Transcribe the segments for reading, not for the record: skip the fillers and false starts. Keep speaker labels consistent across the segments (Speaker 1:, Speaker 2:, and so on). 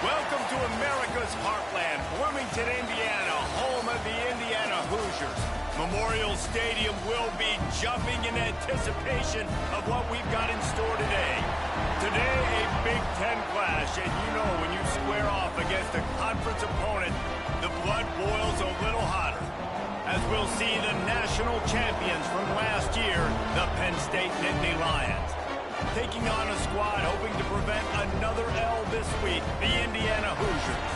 Speaker 1: Welcome to America's heartland, Bloomington, Indiana, home of the Indiana Hoosiers. Memorial Stadium will be jumping in anticipation of what we've got in store today. Today, a Big Ten clash, and you know when you square off against a conference opponent, the blood boils a little hotter. As we'll see the national champions from last year, the Penn State Nittany Lions, taking on a squad hoping to prevent another L this week, the Indiana Hoosiers.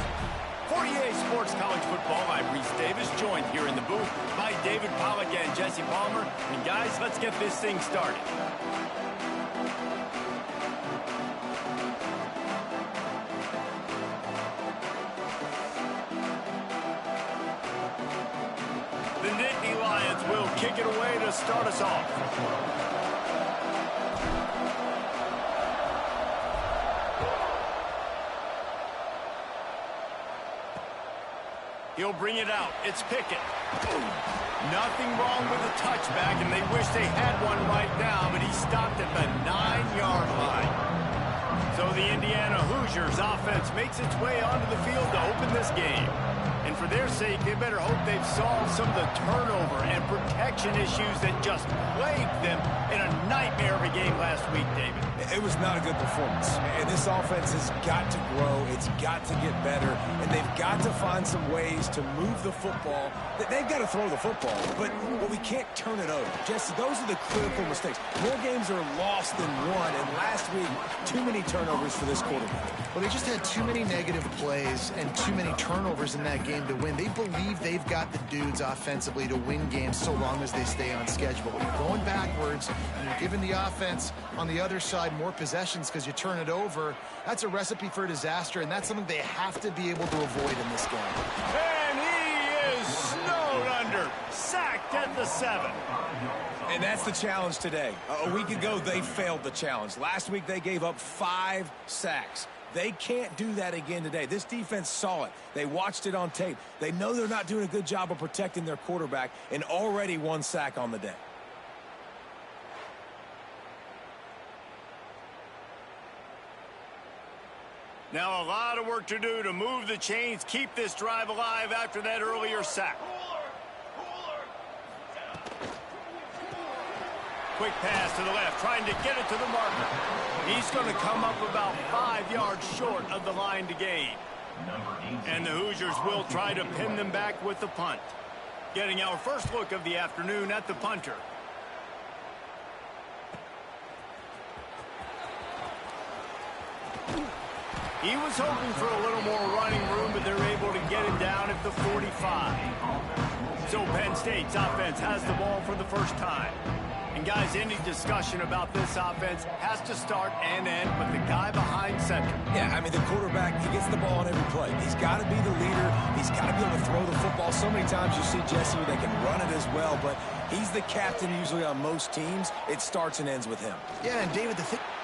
Speaker 1: For EA Sports College Football, I'm Reese Davis, joined here in the booth by David Pollack and Jesse Palmer. And guys, let's get this thing started. The Nittany Lions will kick it away to start us off. He'll bring it out. It's Pickett. Nothing wrong with the touchback, and they wish they had one right now, but he stopped at the 9-yard line. So the Indiana Hoosiers offense makes its way onto the field to open this game. And for their sake, they better hope they've solved some of the turnover and protection issues that just plagued them in a nightmare of a game last week, David.
Speaker 2: It was not a good performance. And this offense has got to grow. It's got to get better. And they've got to find some ways to move the football. They've got to throw the football, but we can't turn it over. Jesse, those are the critical mistakes. More games are lost than won. And last week, too many turnovers for this quarterback.
Speaker 3: Well, they just had too many negative plays and too many turnovers in that game to win. They believe they've got the dudes offensively to win games so long as they stay on schedule. But you're going backwards and you're giving the offense on the other side more possessions because you turn it over. That's a recipe for disaster, and that's something they have to be able to avoid in this game.
Speaker 1: And he is snowed under, sacked at the 7.
Speaker 2: And that's the challenge today. A week ago, they failed the challenge. Last week, they gave up 5 sacks. They can't do that again today. This defense saw it. They watched it on tape. They know they're not doing a good job of protecting their quarterback, and already 1 sack on the day.
Speaker 1: Now a lot of work to do to move the chains, keep this drive alive after that earlier sack. Quick pass to the left, trying to get it to the marker. He's going to come up about 5 yards short of the line to gain. And the Hoosiers will try to pin them back with the punt. Getting our first look of the afternoon at the punter. He was hoping for a little more running room, but they're able to get him down at the 45. So Penn State's offense has the ball for the first time. And guys, any discussion about this offense has to start and end with the guy behind center.
Speaker 2: Yeah, I mean, the quarterback, he gets the ball on every play. He's got to be the leader. He's got to be able to throw the football. So many times you see Jesse, they can run it as well, but he's the captain usually on most teams. It starts and ends with him.
Speaker 3: Yeah, and David,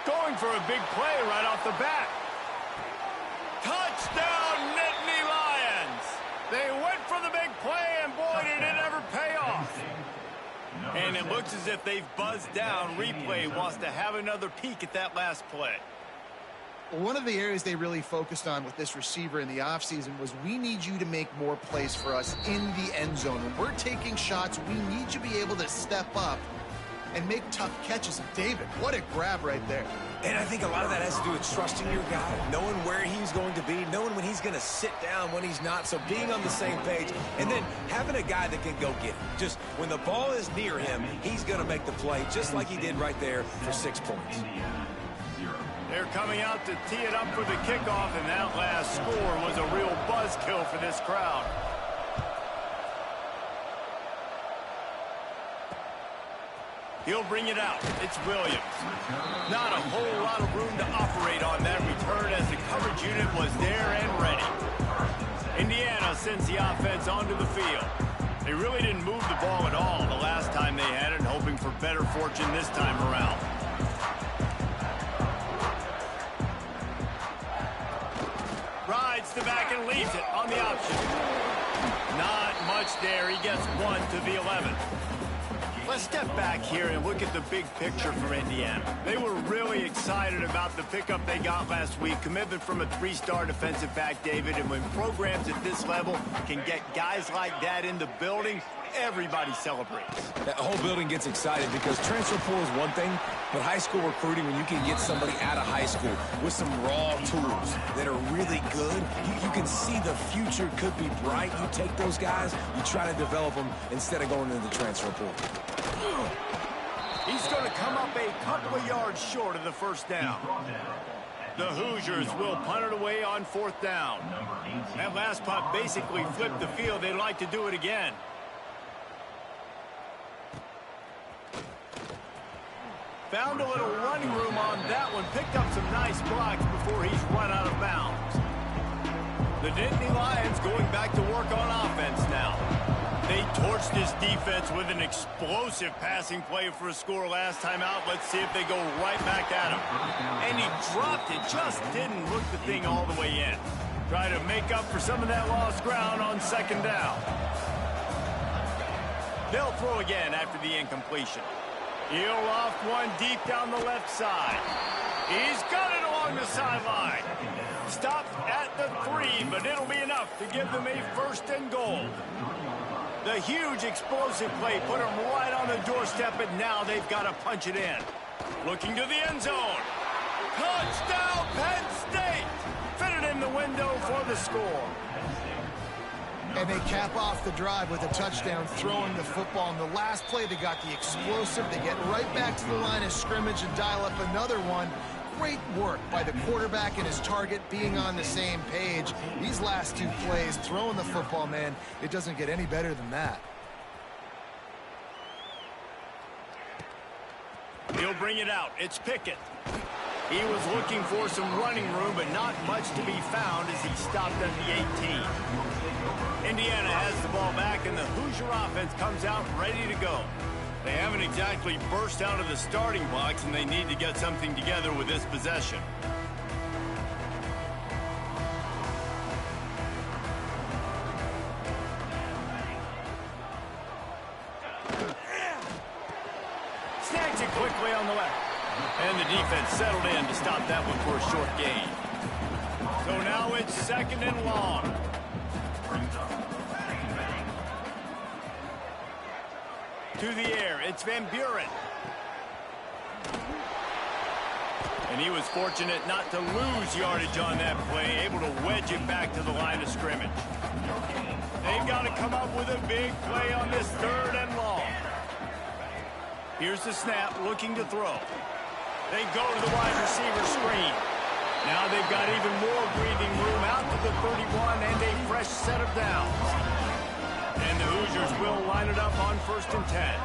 Speaker 1: going for a big play right off the bat. Touchdown, Nittany Lions! They went for the big play, and boy, did it ever pay off. And it looks as if they've buzzed down. Replay wants to have another peek at that last play.
Speaker 3: one of the areas they really focused on with this receiver in the offseason was we need you to make more plays for us in the end zone. When we're taking shots, we need you to be able to step up and make tough catches. And David, what a grab right there.
Speaker 2: And I think a lot of that has to do with trusting your guy, knowing where he's going to be, knowing when he's going to sit down, when he's not. So being on the same page, and then having a guy that can go get it. Just when the ball is near him, he's going to make the play, just like he did right there for 6 points.
Speaker 1: They're coming out to tee it up for the kickoff, and that last score was a real buzzkill for this crowd. He'll bring it out. It's Williams. Not a whole lot of room to operate on that return as the coverage unit was there and ready. Indiana sends the offense onto the field. They really didn't move the ball at all the last time they had it, hoping for better fortune this time around. Rides the back and leaves it on the option. Not much there. He gets one to the 11. Let's step back here and look at the big picture for Indiana. They were really excited about the pickup they got last week, commitment from a three-star defensive back, David, and when programs at this level can get guys like that in the building, everybody celebrates.
Speaker 2: That whole building gets excited because transfer portal is one thing, but high school recruiting, when you can get somebody out of high school with some raw tools that are really good, you can see the future could be bright. You take those guys, you try to develop them instead of going into the transfer portal.
Speaker 1: He's going to come up a couple of yards short of the first down. The Hoosiers will punt it away on fourth down. That last punt basically flipped the field. They'd like to do it again. Found a little running room on that one. Picked up some nice blocks before he's run out of bounds. The Nittany Lions going back to work on offense now. They torched this defense with an explosive passing play for a score last time out. Let's see if they go right back at him. And he dropped it. Just didn't hook the thing all the way in. Try to make up for some of that lost ground on second down. They'll throw again after the incompletion. He'll loft one deep down the left side. He's got it along the sideline. Stopped at the 3, but it'll be enough to give them a first and goal. The huge explosive play put them right on the doorstep, and now they've got to punch it in. Looking to the end zone. Touchdown, Penn State! Fitted in the window for the score.
Speaker 3: And they cap off the drive with a touchdown, throwing the football. In the last play, they got the explosive. They get right back to the line of scrimmage and dial up another one. Great work by the quarterback and his target being on the same page. These last two plays, throwing the football, man, it doesn't get any better than that.
Speaker 1: He'll bring it out. It's Pickett. He was looking for some running room, but not much to be found as he stopped at the 18. Indiana has the ball back, and the Hoosier offense comes out ready to go. They haven't exactly burst out of the starting blocks, and they need to get something together with this possession. Snags it quickly on the left. And the defense settled in to stop that one for a short gain. So now it's second and long. To the air, it's Van Buren. And he was fortunate not to lose yardage on that play, able to wedge it back to the line of scrimmage. They've got to come up with a big play on this third and long. Here's the snap, looking to throw. They go to the wide receiver screen. Now they've got even more breathing room out to the 31 and a fresh set of downs. And the Hoosiers will line it up on 1st and 10.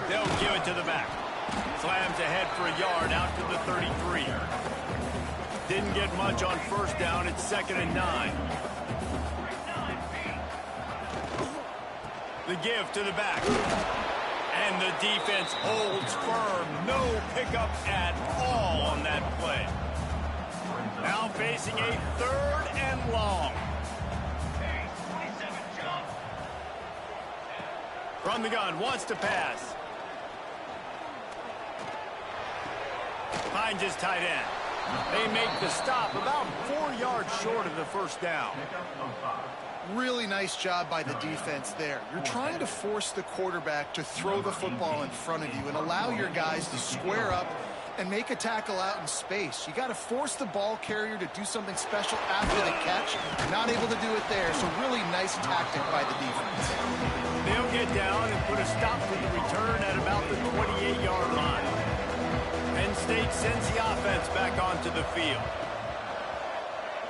Speaker 1: They'll give it to the back. Slams ahead for a yard out to the 33. Didn't get much on first down. It's 2nd and 9. The give to the back. And the defense holds firm. No pickup at all on that play. Now facing a 3rd and long. From the gun, wants to pass. Finds his tight end. They make the stop about 4 yards short of the first down.
Speaker 3: Really nice job by the defense there. You're trying to force the quarterback to throw the football in front of you and allow your guys to square up and make a tackle out in space. You got to force the ball carrier to do something special after the catch. Not able to do it there, so really nice tactic by the defense.
Speaker 1: They'll get down and put a stop to the return at about the 28-yard line. Penn State sends the offense back onto the field.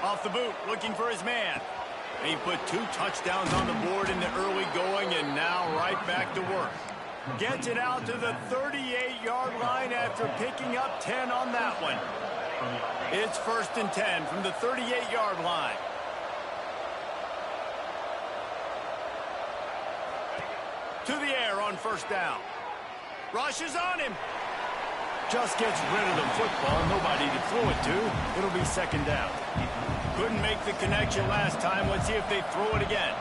Speaker 1: Off the boot, looking for his man. He put 2 touchdowns on the board in the early going, and now right back to work. Gets it out to the 38-yard line after picking up 10 on that one. It's 1st and 10 from the 38-yard line. To the air on first down. Rushes on him. Just gets rid of the football. Nobody to throw it to. It'll be 2nd down. Couldn't make the connection last time. Let's see if they throw it again.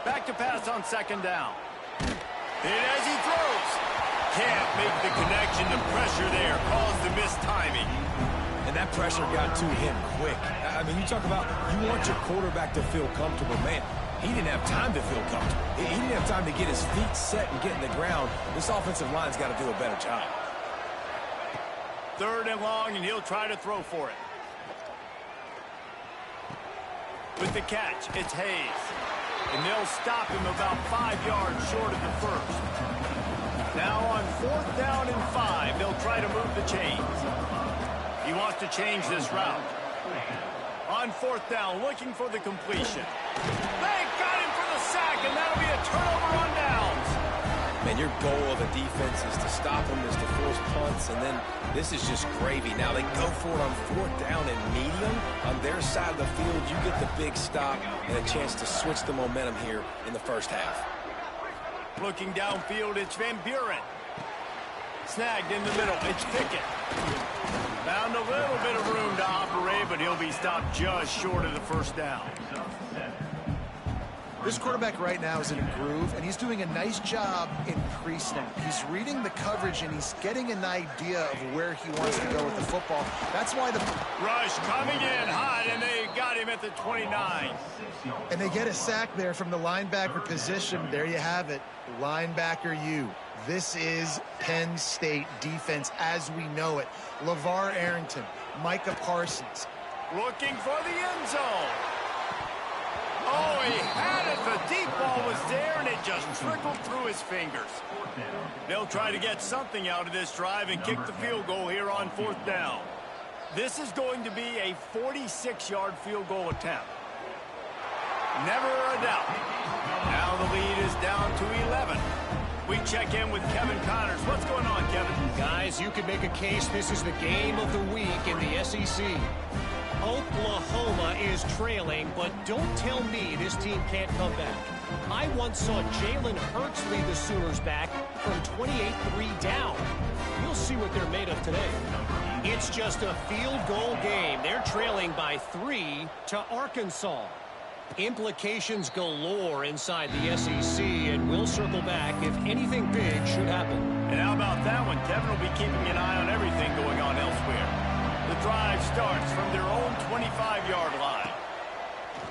Speaker 1: Back to pass on second down. And as he throws, can't make the connection. The pressure there caused the missed timing.
Speaker 2: And that pressure got to him quick. I mean, you talk about you want your quarterback to feel comfortable. Man, he didn't have time to feel comfortable. He didn't have time to get his feet set and get in the ground. This offensive line's got to do a better job.
Speaker 1: 3rd and long, and he'll try to throw for it. With the catch, it's Hayes. And they'll stop him about 5 yards short of the first. Now on 4th down and 5, they'll try to move the chains. He wants to change this route. On 4th down, looking for the completion. They got him for the sack, and that'll be a turnover on downs.
Speaker 2: Man, your goal of a defense is to stop them, is to force punts, and then this is just gravy. Now they go for it on 4th down and medium. On their side of the field, you get the big stop and a chance to switch the momentum here in the first half.
Speaker 1: Looking downfield, it's Van Buren. Snagged in the middle, it's Pickett. Found a little bit of room to operate, but he'll be stopped just short of the first down.
Speaker 3: This quarterback right now is in a groove, and he's doing a nice job in pre-snap. He's reading the coverage, and he's getting an idea of where he wants to go with the football. That's why the
Speaker 1: rush coming in hot, and they got him at the 29.
Speaker 3: And they get a sack there from the linebacker position. There you have it, linebacker U. This is Penn State defense as we know it. LeVar Arrington, Micah Parsons.
Speaker 1: Looking for the end zone. Oh, he had it. The deep ball was there, and it just trickled through his fingers. They'll try to get something out of this drive and kick the field goal here on 4th down. This is going to be a 46-yard field goal attempt. Never a doubt. Now the lead is down to 11. We check in with Kevin Connors. What's going on, Kevin?
Speaker 4: Guys, you could make a case this is the game of the week in the SEC. Oklahoma is trailing, but don't tell me this team can't come back. I once saw Jalen Hurts lead the Sooners back from 28-3 down. You'll see what they're made of today. It's just a field goal game. They're trailing by 3 to Arkansas. Implications galore inside the SEC, and we'll circle back if anything big should happen.
Speaker 1: And how about that one? Kevin will be keeping an eye on everything going on elsewhere. The drive starts from their own 25-yard line.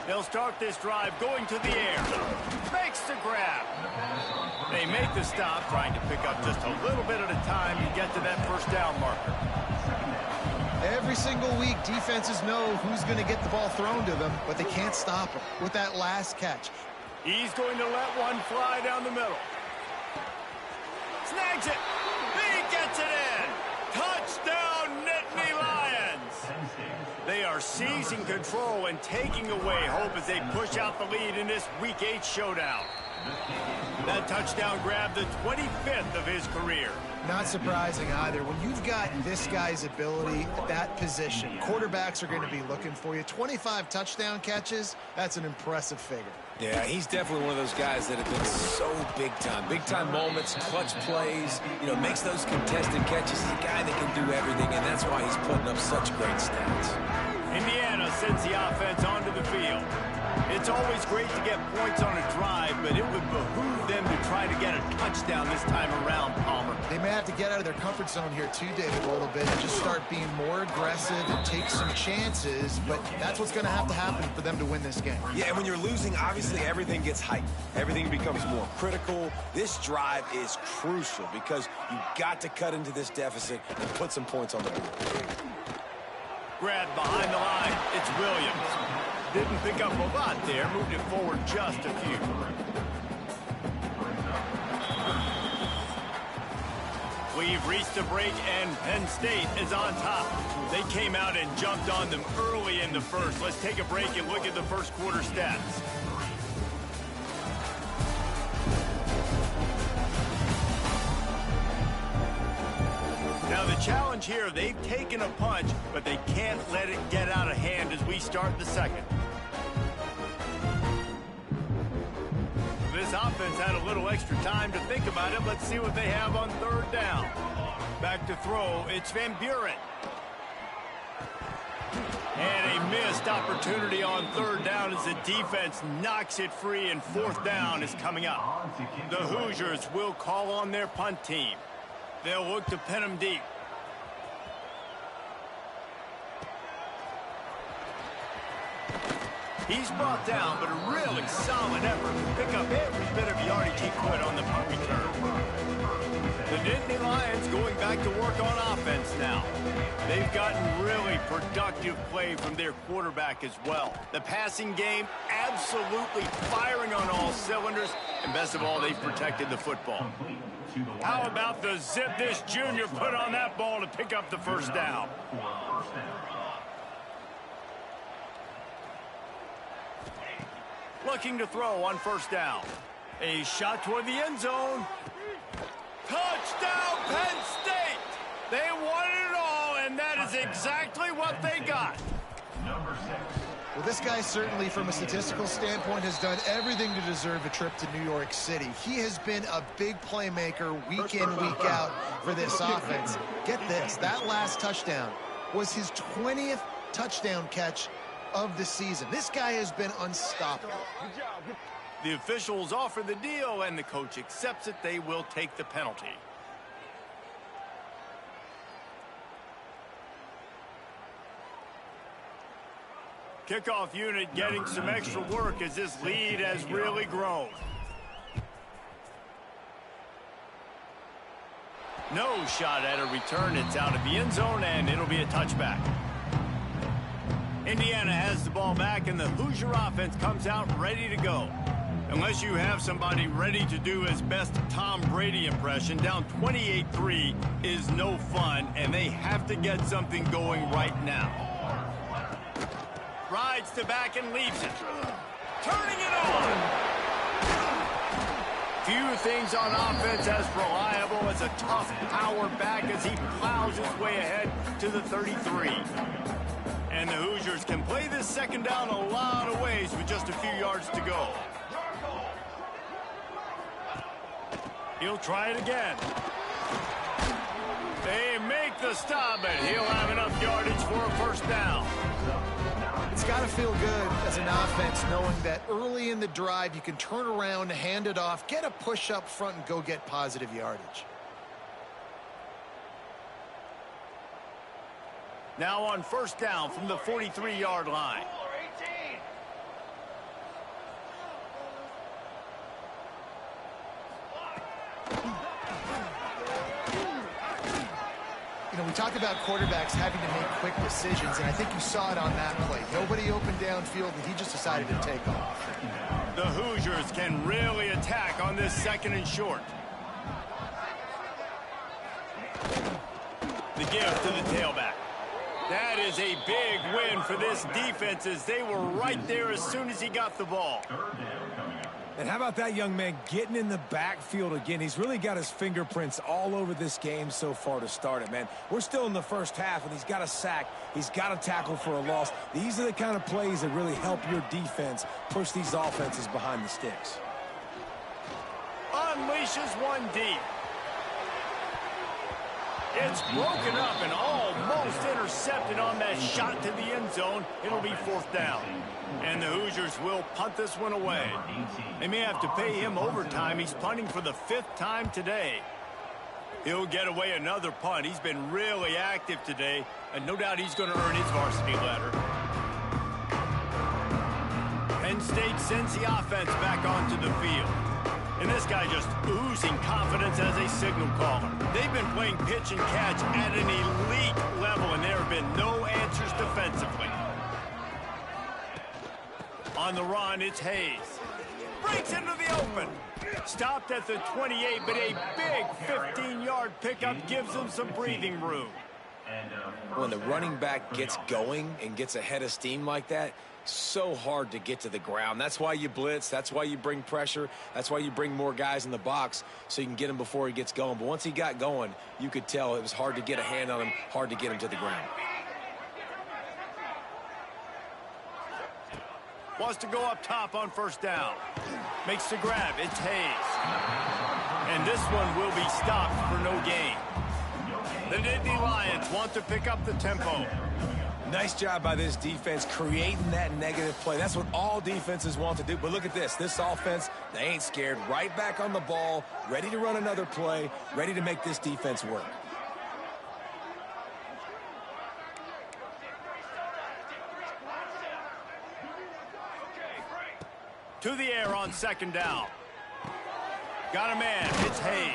Speaker 1: They'll start this drive going to the air. Makes the grab. They make the stop, trying to pick up just a little bit at a time to get to that first down marker.
Speaker 3: Every single week, defenses know who's going to get the ball thrown to them, but they can't stop him with that last catch.
Speaker 1: He's going to let one fly down the middle. Snags it. He gets it in. Touchdown, Nittany Lions. They are seizing control and taking away hope as they push out the lead in this Week 8 showdown. That touchdown grabbed the 25th of his career.
Speaker 3: Not surprising either. When you've got this guy's ability at that position, quarterbacks are going to be looking for you. 25 touchdown catches, that's an impressive figure.
Speaker 2: Yeah, he's definitely one of those guys that have been so big time. Big time moments, clutch plays, makes those contested catches. He's a guy that can do everything, and that's why he's putting up such great stats.
Speaker 1: Indiana sends the offense onto the field. It's always great to get points on a drive, but it would behoove them to try to get a touchdown this time around, Palmer.
Speaker 3: They may have to get out of their comfort zone here too, David, a little bit and just start being more aggressive and take some chances, but that's what's going to happen for them to win this game.
Speaker 2: Yeah, and when you're losing, obviously everything gets heightened. Everything becomes more critical. This drive is crucial because you've got to cut into this deficit and put some points on the board.
Speaker 1: Grabbed behind the line. It's Williams. Didn't pick up a lot there. Moved it forward just a few. We've reached the break, and Penn State is on top. They came out and jumped on them early in the first. Let's take a break and look at the first quarter stats. Now the challenge here, they've taken a punch, but they can't let it get out of hand as we start the second. This offense had a little extra time to think about it. Let's see what they have on third down. Back to throw, it's Van Buren. And a missed opportunity on third down as the defense knocks it free, and fourth down is coming up. The Hoosiers will call on their punt team. They'll look to pin them deep. He's brought down, but a really solid effort to pick up every bit of yardage he could on the punt return. The Nittany Lions going back to work on offense now. They've gotten really productive play from their quarterback as well. The passing game absolutely firing on all cylinders, and best of all, they've protected the football. How about the zip this junior put on that ball to pick up the first down? Looking to throw on first down. A shot toward the end zone. Touchdown, Penn State! They won it all, and that is exactly what they got.
Speaker 3: Well, this guy certainly, from a statistical standpoint, has done everything to deserve a trip to New York City. He has been a big playmaker week in, week out for this offense. Get this, that last touchdown was his 20th touchdown catch of the season. This guy has been unstoppable.
Speaker 1: The officials offer the deal, and the coach accepts it. They will take the penalty. Kickoff unit getting some extra work as this lead has really grown. No shot at a return. It's out of the end zone, and it'll be a touchback. Indiana has the ball back, and the Hoosier offense comes out ready to go. Unless you have somebody ready to do his best Tom Brady impression, down 28-3 is no fun, and they have to get something going right now. Rides to back and leaves it. Turning it on. Few things on offense as reliable as a tough power back as he plows his way ahead to the 33. And the Hoosiers can play this second down a lot of ways with just a few yards to go. He'll try it again. They make the stop, but he'll have enough yardage for a first down.
Speaker 3: It's got to feel good as an offense knowing that early in the drive you can turn around, hand it off, get a push up front, and go get positive yardage.
Speaker 1: Now on first down from the 43-yard line.
Speaker 3: You know, we talk about quarterbacks having to make quick decisions, and I think you saw it on that play. Nobody open downfield, and he just decided to take off.
Speaker 1: The Hoosiers can really attack on this second and short. The give to the tailback. That is a big win for this defense as they were right there as soon as he got the ball.
Speaker 2: And how about that young man getting in the backfield again? He's really got his fingerprints all over this game so far to start it, man. We're still in the first half, and he's got a sack. He's got a tackle for a loss. These are the kind of plays that really help your defense push these offenses behind the sticks.
Speaker 1: Unleashes one deep. It's broken up and almost intercepted on that shot to the end zone. It'll be fourth down. And the Hoosiers will punt this one away. They may have to pay him overtime. He's punting for the 5th time today. He'll get away another punt. He's been really active today, and no doubt he's going to earn his varsity letter. Penn State sends the offense back onto the field. And this guy just oozing confidence as a signal caller. They've been playing pitch and catch at an elite level, and there have been no answers defensively. On the run, it's Hayes. Breaks into the open. Stopped at the 28, but a big 15-yard pickup gives them some breathing room.
Speaker 5: When the running back gets going and gets ahead of steam like that, so hard to get to the ground. That's why you blitz. That's why you bring pressure. That's why you bring more guys in the box so you can get him before he gets going. But once he got going, you could tell it was hard to get a hand on him, hard to get him to the ground.
Speaker 1: Wants to go up top on first down. Makes the grab. It's Hayes. And this one will be stopped for no gain. The Nittany Lions want to pick up the tempo.
Speaker 2: Nice job by this defense creating that negative play. That's what all defenses want to do. But look at this. This offense, they ain't scared. Right back on the ball, ready to run another play, ready to make this defense work.
Speaker 1: To the air on second down. Got a man. It's Hayes.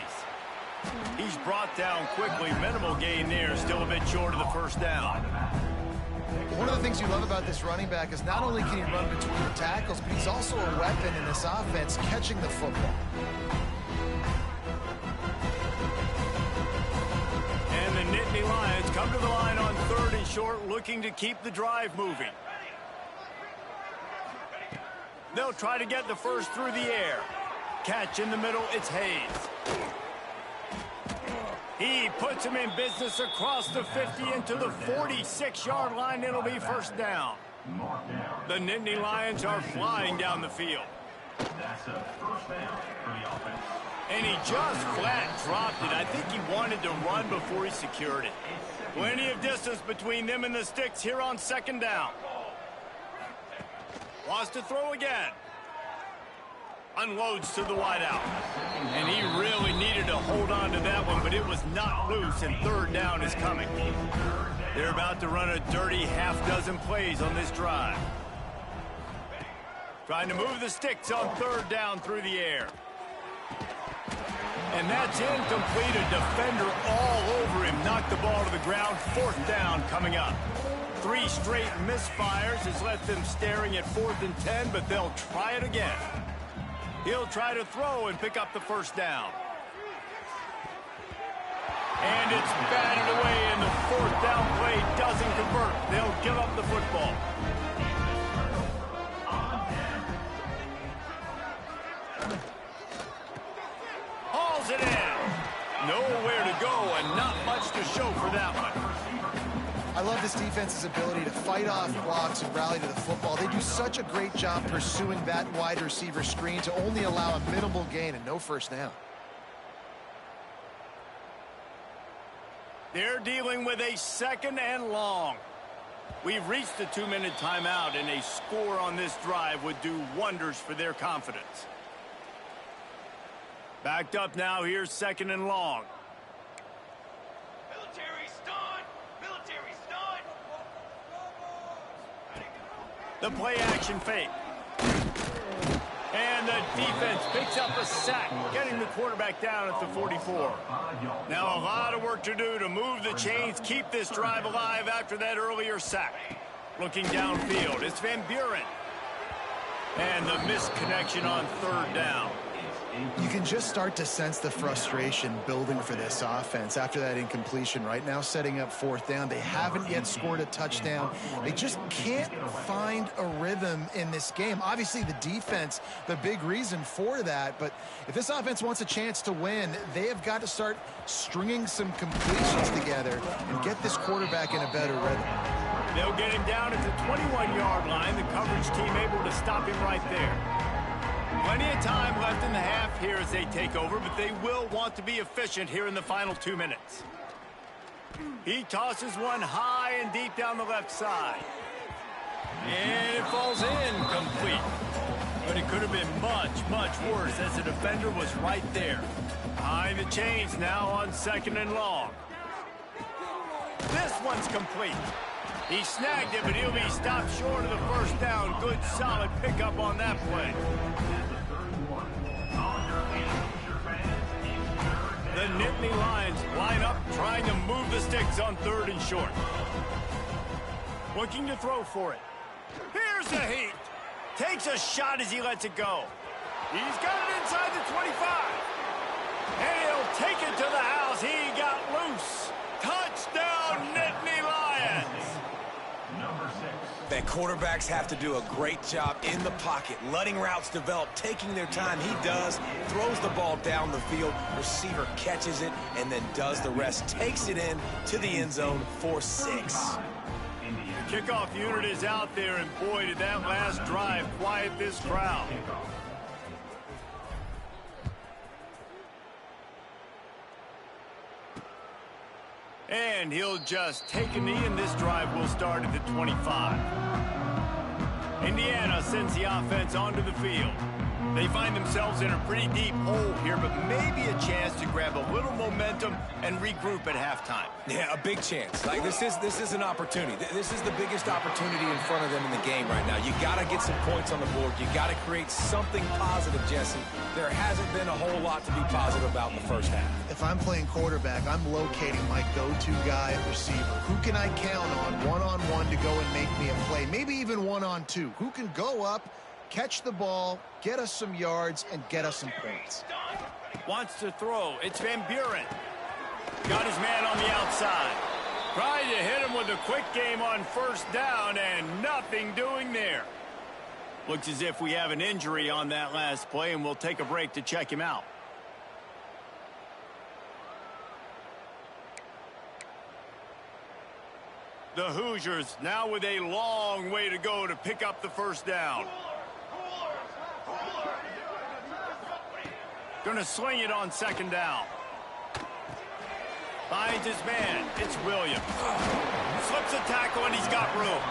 Speaker 1: He's brought down quickly. Minimal gain there. Still a bit short of the first down.
Speaker 3: One of the things you love about this running back is not only can he run between the tackles, but he's also a weapon in this offense, catching the football.
Speaker 1: And the Nittany Lions come to the line on 3rd and short, looking to keep the drive moving. They'll try to get the first through the air. Catch in the middle, it's Hayes. He puts him in business across the 50 into the 46-yard line. It'll be first down. The Nittany Lions are flying down the field.
Speaker 6: That's a first down for the offense.
Speaker 1: And he just flat dropped it. I think he wanted to run before he secured it. Plenty of distance between them and the sticks here on second down. Wants to throw again. Unloads to the wideout. And he really needed to hold on to that one, but it was not loose, and 3rd down is coming. They're about to run a dirty half-dozen plays on this drive. Trying to move the sticks on 3rd down through the air. And that's incomplete. A defender all over him. Knocked the ball to the ground. 4th down coming up. 3 straight misfires has left them staring at 4th and 10, but they'll try it again. He'll try to throw and pick up the first down. And it's batted away, and the 4th down play doesn't convert. They'll give up the football. Hauls it in. Nowhere to go, and not much to show for that one.
Speaker 3: I love this defense's ability to fight off blocks and rally to the football. They do such a great job pursuing that wide receiver screen to only allow a minimal gain and no first down.
Speaker 1: They're dealing with a 2nd and long. We've reached the 2-minute timeout, and a score on this drive would do wonders for their confidence. Backed up now, here's 2nd and long. The play action fake. And the defense picks up a sack, getting the quarterback down at the 44. Now a lot of work to do to move the chains, keep this drive alive after that earlier sack. Looking downfield, it's Van Buren. And the missed connection on 3rd down.
Speaker 3: You can just start to sense the frustration building for this offense after that incompletion. Right now, setting up 4th down. They haven't yet scored a touchdown. They just can't find a rhythm in this game. Obviously, the defense, the big reason for that. But if this offense wants a chance to win, they have got to start stringing some completions together and get this quarterback in a better rhythm.
Speaker 1: They'll get him down at the 21-yard line. The coverage team able to stop him right there. Plenty of time left in the half here as they take over, but they will want to be efficient here in the final 2 minutes. He tosses one high and deep down the left side. And it falls incomplete. But it could have been much, much worse as the defender was right there. Behind the chains now on 2nd and long. This one's complete. He snagged it, but he'll be stopped short of the first down. Good, solid pickup on that play. The Nittany Lions line up, trying to move the sticks on 3rd and short. Looking to throw for it. Here's the heat. Takes a shot as he lets it go. He's got it inside the 25. And he'll take it to the house. He got loose. Touchdown, Nittany Lions.
Speaker 2: That quarterbacks have to do a great job in the pocket, letting routes develop, taking their time. He does, throws the ball down the field, receiver catches it, and then does the rest, takes it in to the end zone for 6.
Speaker 1: The kickoff unit is out there, and boy, did that last drive quiet this crowd. And he'll just take a knee, and this drive will start at the 25. Indiana sends the offense onto the field. They find themselves in a pretty deep hole here, but maybe a chance to grab a little momentum and regroup at halftime.
Speaker 5: Yeah, a big chance. Like, this is an opportunity. This is the biggest opportunity in front of them in the game right now. You got to get some points on the board. You got to create something positive, Jesse. There hasn't been a whole lot to be positive about in the first half.
Speaker 3: If I'm playing quarterback, I'm locating my go-to guy at receiver. Who can I count on one-on-one to go and make me a play? Maybe even one-on-two. Who can go up, catch the ball, get us some yards, and get us some points?
Speaker 1: Wants to throw. It's Van Buren. Got his man on the outside. Trying to hit him with a quick game on first down, and nothing doing there. Looks as if we have an injury on that last play, and we'll take a break to check him out. The Hoosiers now with a long way to go to pick up the first down. Going to sling it on second down. Finds his man. It's Williams. Slips a tackle, and he's got room.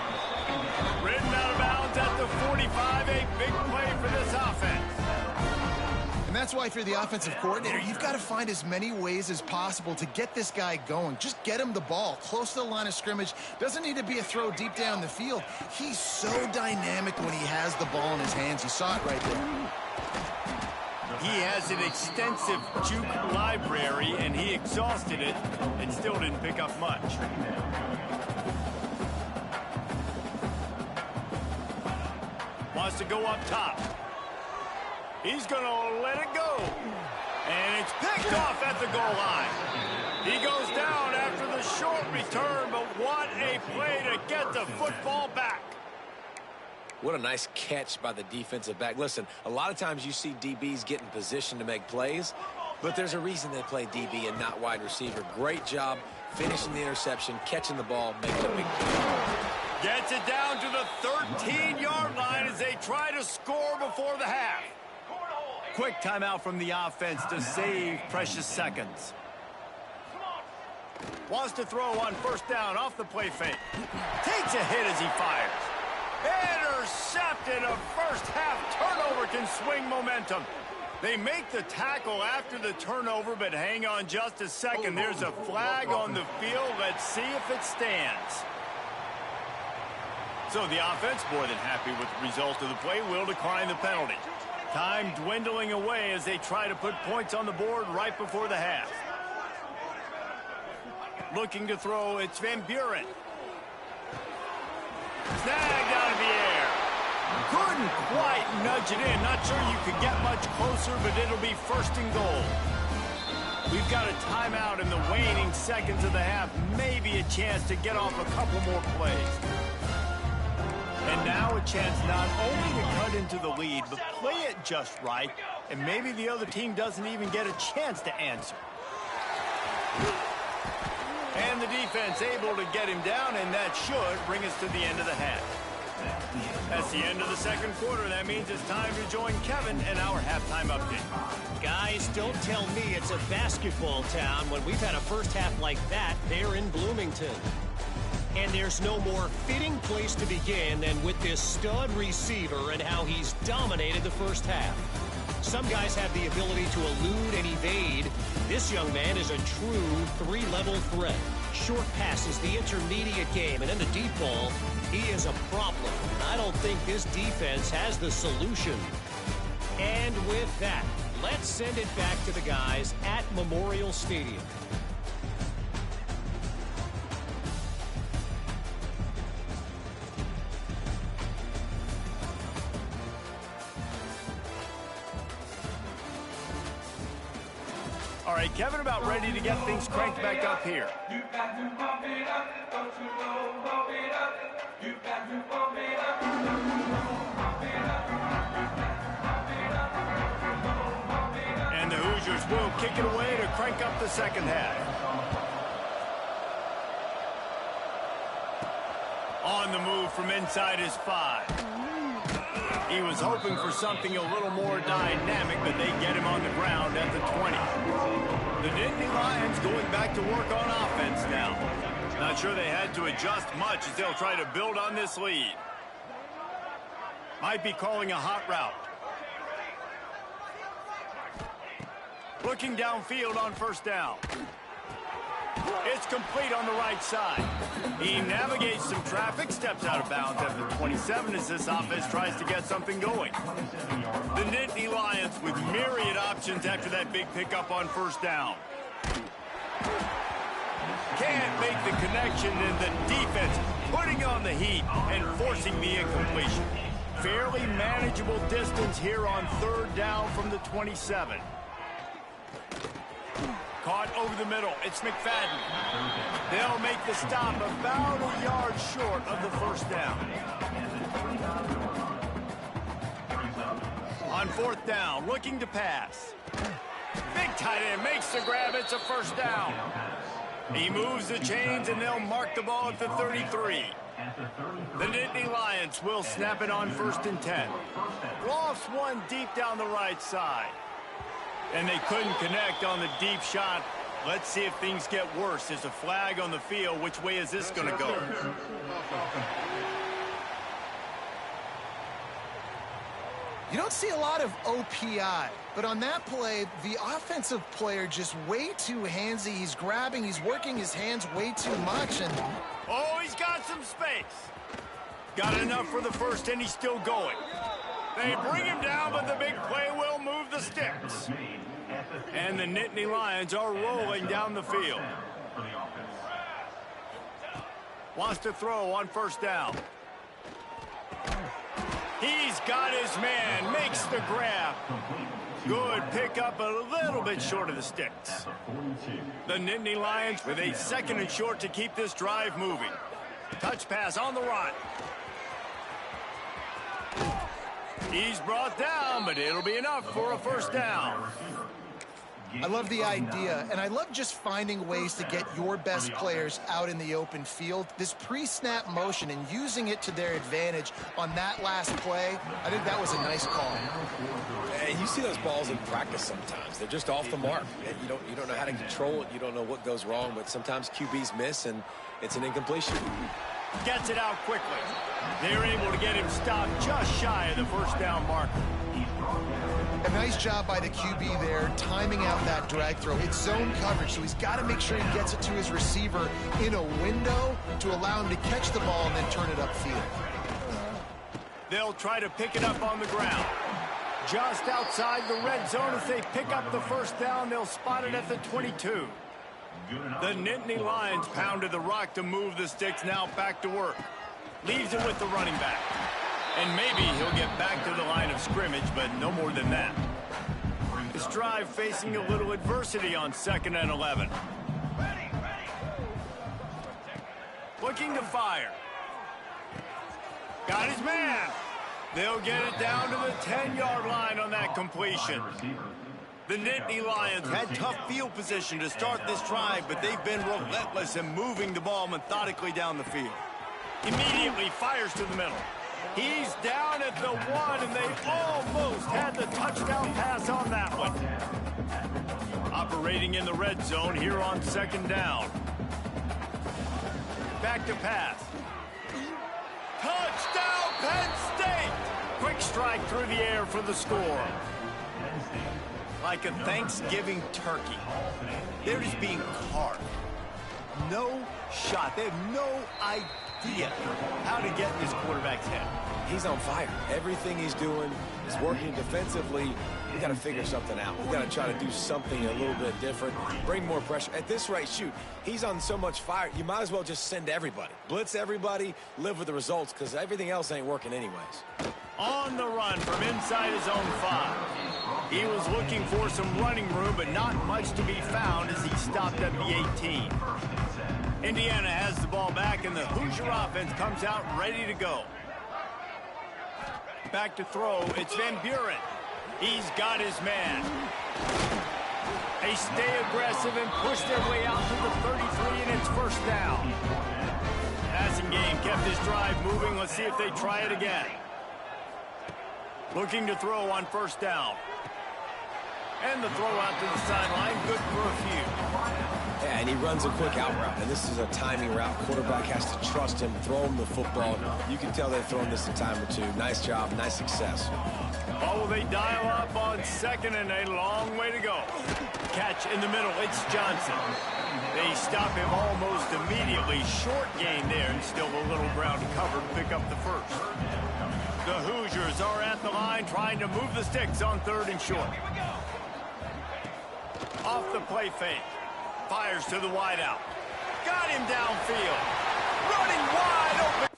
Speaker 1: Ridden out of bounds at the 45. A big play for this offense.
Speaker 3: And that's why if you're the offensive coordinator, you've got to find as many ways as possible to get this guy going. Just get him the ball close to the line of scrimmage. Doesn't need to be a throw deep down the field. He's so dynamic when he has the ball in his hands. You saw it right there.
Speaker 1: He has an extensive juke library, and he exhausted it and still didn't pick up much. Wants to go up top. He's going to let it go. And it's picked off at the goal line. He goes down after the short return, but what a play to get the football back.
Speaker 5: What a nice catch by the defensive back. Listen, a lot of times you see DBs get in position to make plays, but there's a reason they play DB and not wide receiver. Great job finishing the interception, catching the ball, making a big play.
Speaker 1: Gets it down to the 13-yard line as they try to score before the half. Quick timeout from the offense to save precious seconds. Wants to throw on first down off the play fake. Takes a hit as he fires. Intercepted. A first half turnover can swing momentum. They make the tackle after the turnover, but hang on just a second. There's a flag on the field. Let's see if it stands. So the offense, more than happy with the result of the play, will decline the penalty. Time dwindling away as they try to put points on the board right before the half. Looking to throw, it's Van Buren. Snagged out of the air. Couldn't quite nudge it in. Not sure you could get much closer, but it'll be first and goal. We've got a timeout in the waning seconds of the half. Maybe a chance to get off a couple more plays. And now a chance not only to cut into the lead, but play it just right, and maybe the other team doesn't even get a chance to answer. And the defense able to get him down, and that should bring us to the end of the half. That's the end of the second quarter. That means it's time to join Kevin and our halftime update.
Speaker 4: Guys, don't tell me it's a basketball town when we've had a first half like that there in Bloomington. And there's no more fitting place to begin than with this stud receiver and how he's dominated the first half. Some guys have the ability to elude and evade. This young man is a true three-level threat. Short passes, the intermediate game, and then the deep ball, he is a problem. And I don't think this defense has the solution. And with that, let's send it back to the guys at Memorial Stadium.
Speaker 1: All right, Kevin, about ready to get things cranked back up here. And the Hoosiers will kick it away to crank up the second half. On the move from inside his 5. He was hoping for something a little more dynamic, but they get him on the ground at the 20. The Nittany Lions going back to work on offense now. Not sure they had to adjust much as they'll try to build on this lead. Might be calling a hot route. Looking downfield on first down. It's complete on the right side. He navigates some traffic, steps out of bounds at the 27 as this offense tries to get something going. The Nittany Lions with myriad options after that big pickup on first down. Can't make the connection, and the defense putting on the heat and forcing the incompletion. Fairly manageable distance here on third down from the 27. Caught over the middle. It's McFadden. They'll make the stop about a yard short of the first down. On fourth down, looking to pass. Big tight end makes the grab. It's a first down. He moves the chains, and they'll mark the ball at the 33. The Nittany Lions will snap it on first and 10. Lost one deep down the right side. And they couldn't connect on the deep shot. Let's see if things get worse. There's a flag on the field. Which way is this going to go?
Speaker 3: You don't see a lot of OPI, but on that play, the offensive player just way too handsy. He's grabbing, he's working his hands way too much. And
Speaker 1: oh, he's got some space. Got enough for the first, and he's still going. They bring him down, but the big play will move the sticks. And the Nittany Lions are rolling down the field. Wants to throw on first down. He's got his man, makes the grab. Good pickup, a little bit short of the sticks. The Nittany Lions with a second and short to keep this drive moving. Touch pass on the run. He's brought down, but it'll be enough for a first down.
Speaker 3: I love the idea, and I love just finding ways to get your best players out in the open field. This pre-snap motion and using it to their advantage on that last play, I think that was a nice call.
Speaker 5: And you see those balls in practice sometimes. They're just off the mark. And you don't know how to control it. You don't know what goes wrong, but sometimes QBs miss, and it's an incompletion.
Speaker 1: Gets it out quickly. They're able to get him stopped just shy of the first down marker.
Speaker 3: A nice job by the QB there, timing out that drag throw. It's zone coverage, so he's got to make sure he gets it to his receiver in a window to allow him to catch the ball and then turn it upfield.
Speaker 1: They'll try to pick it up on the ground. Just outside the red zone. If they pick up the first down, they'll spot it at the 22. The Nittany Lions pounded the rock to move the sticks. Now back to work. Leaves it with the running back. And maybe he'll get back to the line of scrimmage, but no more than that. This drive facing a little adversity on 2nd and 11. Looking to fire. Got his man. They'll get it down to the 10-yard line on that completion. The Nittany Lions had tough field position to start this drive, but they've been relentless in moving the ball methodically down the field. Immediately fires to the middle. He's down at the 1, and they almost had the touchdown pass on that one. Operating in the red zone here on 2nd down. Back to pass. Touchdown, Penn State! Quick strike through the air for the score. Like a Thanksgiving turkey. They're just being carved. No shot. They have no idea how to get in this quarterback's head.
Speaker 5: He's on fire. Everything he's doing is working defensively. We got to figure something out. We got to try to do something a little bit different. Bring more pressure. At this rate, shoot, he's on so much fire, you might as well just send everybody. Blitz everybody, live with the results, because everything else ain't working anyways.
Speaker 1: On the run from inside his own 5. He was looking for some running room, but not much to be found as he stopped at the 18. Indiana has the ball back, and the Hoosier offense comes out ready to go. Back to throw. It's Van Buren. He's got his man. They stay aggressive and push their way out to the 33, and it's first down. Passing game kept this drive moving. Let's see if they try it again. Looking to throw on first down. And the throw out to the sideline, good for a few.
Speaker 5: Yeah, and he runs a quick out route, and this is a timing route. Quarterback has to trust him, throw him the football. You can tell they've thrown this a time or two. Nice job, nice success.
Speaker 1: Oh, will they dial up on second and a long way to go. Catch in the middle, it's Johnson. They stop him almost immediately. Short gain there, and still a little ground covered to pick up the first. The Hoosiers are at the line trying to move the sticks on third and short. Off the play fake. Fires to the wideout. Got him downfield. Running wide open.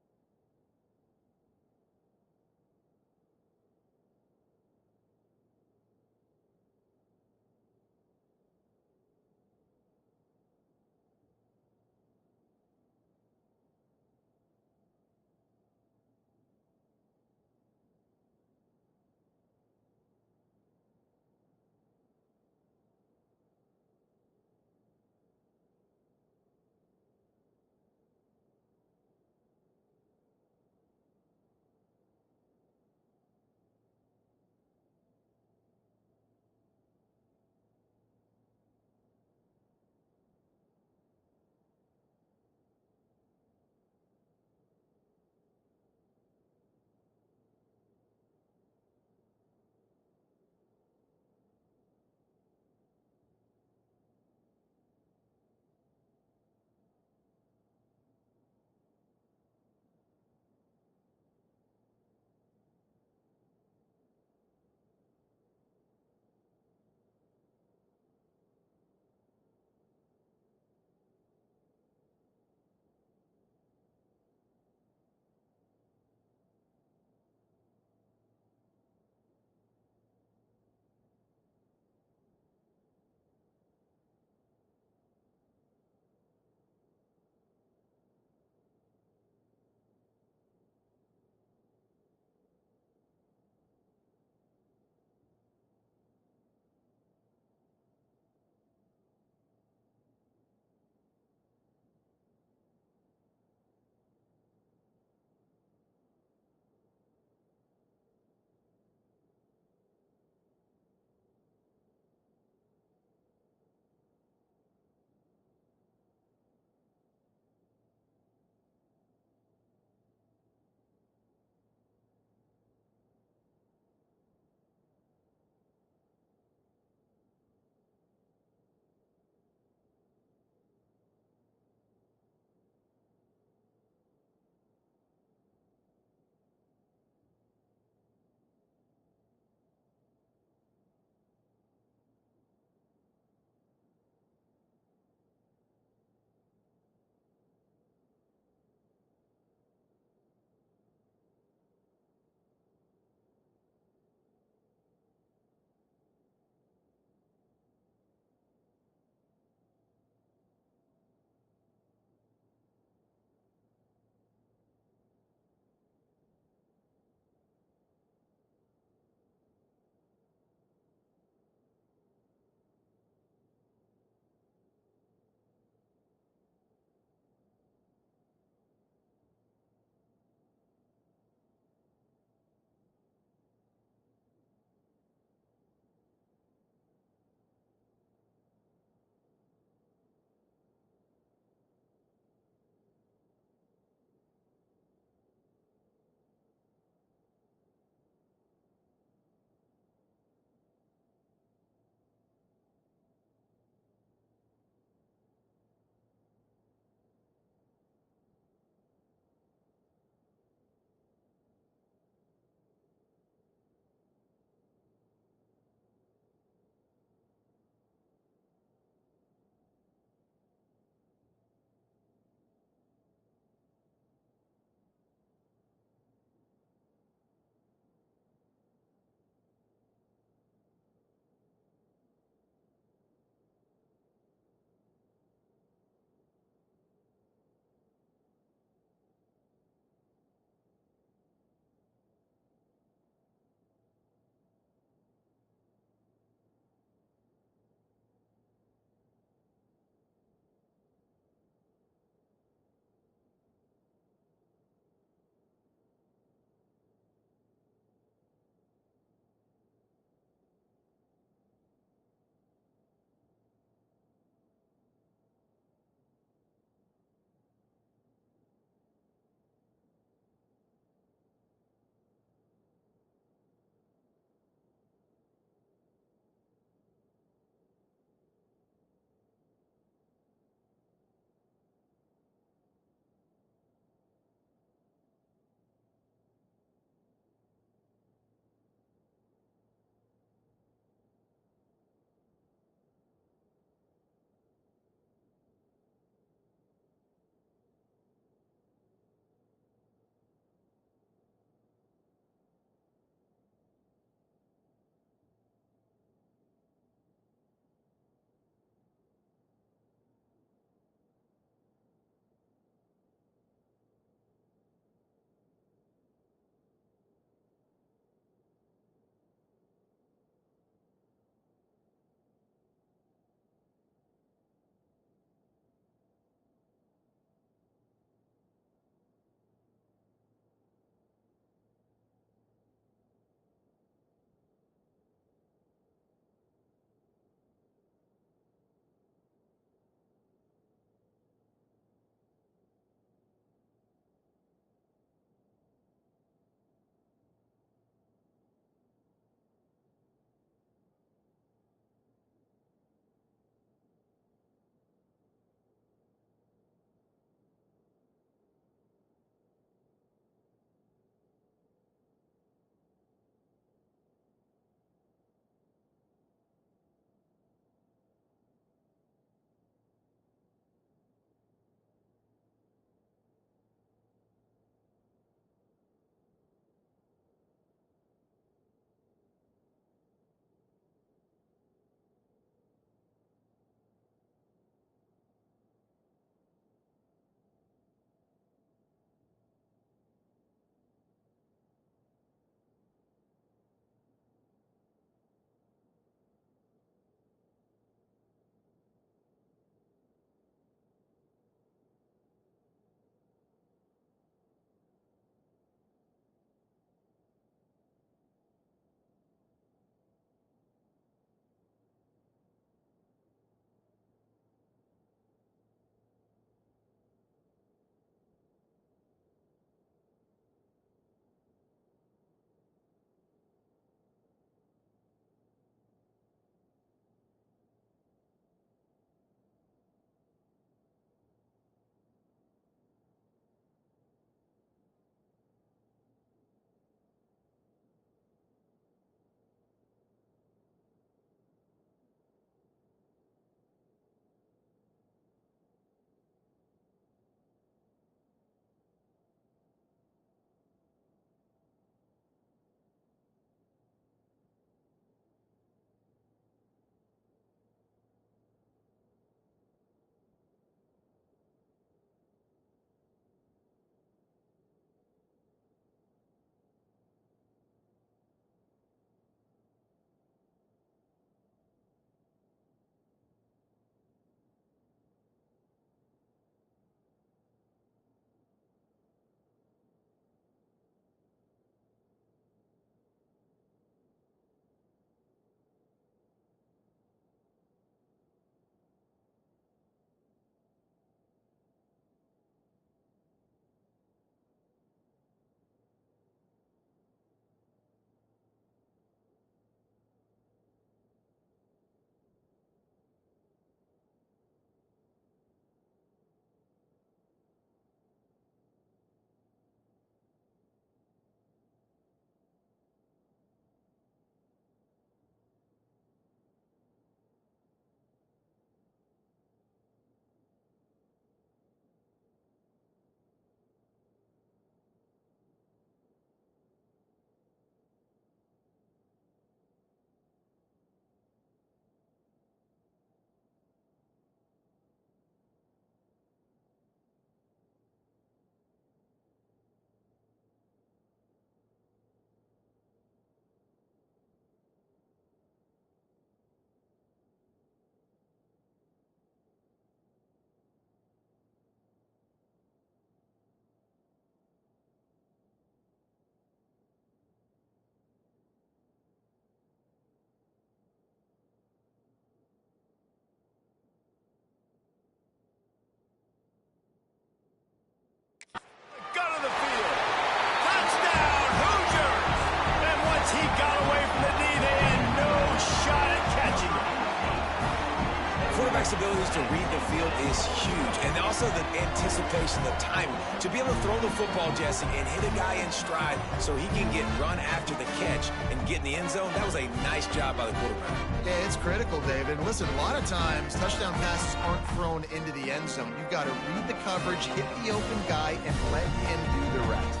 Speaker 2: abilities to read the field is huge. And also the anticipation, the timing. To be able to throw the football, Jesse, and hit a guy in stride so he can get run after the catch and get in the end zone, that was a nice job by the quarterback.
Speaker 3: Yeah, it's critical, David. And listen, a lot of times, touchdown passes aren't thrown into the end zone. You've got to read the coverage, hit the open guy, and let him do the rest.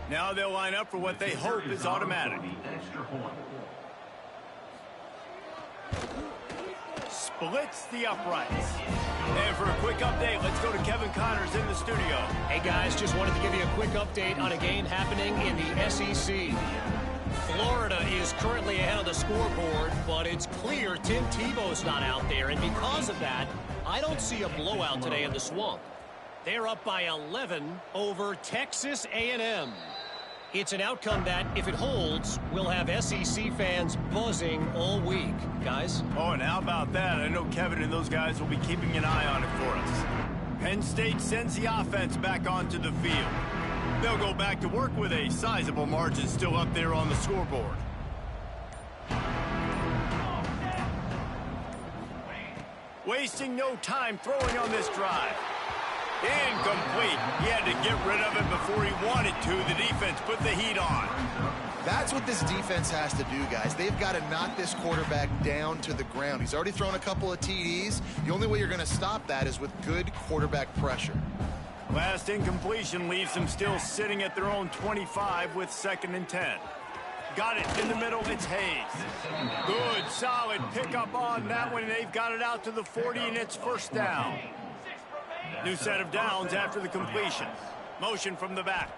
Speaker 1: Now they'll line up for what they hope is automatic. Splits the uprights. And for a quick update, let's go to Kevin Connors in the studio.
Speaker 4: Hey guys, just wanted to give you a quick update on a game happening in the SEC. Florida is currently ahead of the scoreboard, but it's clear Tim Tebow's not out there, and because of that, I don't see a blowout today in the Swamp. They're up by 11 over Texas A&M. It's an outcome that, if it holds, will have SEC fans buzzing all week. Guys?
Speaker 1: Oh, and how about that? I know Kevin and those guys will be keeping an eye on it for us. Penn State sends the offense back onto the field. They'll go back to work with a sizable margin still up there on the scoreboard. Wasting no time throwing on this drive. Incomplete. He had to get rid of it before he wanted to. The defense put the heat on.
Speaker 3: That's what this defense has to do, guys. They've got to knock this quarterback down to the ground. He's already thrown a couple of TDs. The only way you're going to stop that is with good quarterback pressure.
Speaker 1: Last incompletion leaves them still sitting at their own 25 with 2nd and 10. Got it in the middle. It's Hayes. Good, solid pickup on that one. They've got it out to the 40, and it's 1st down. New set of downs after the completion. Motion from the back.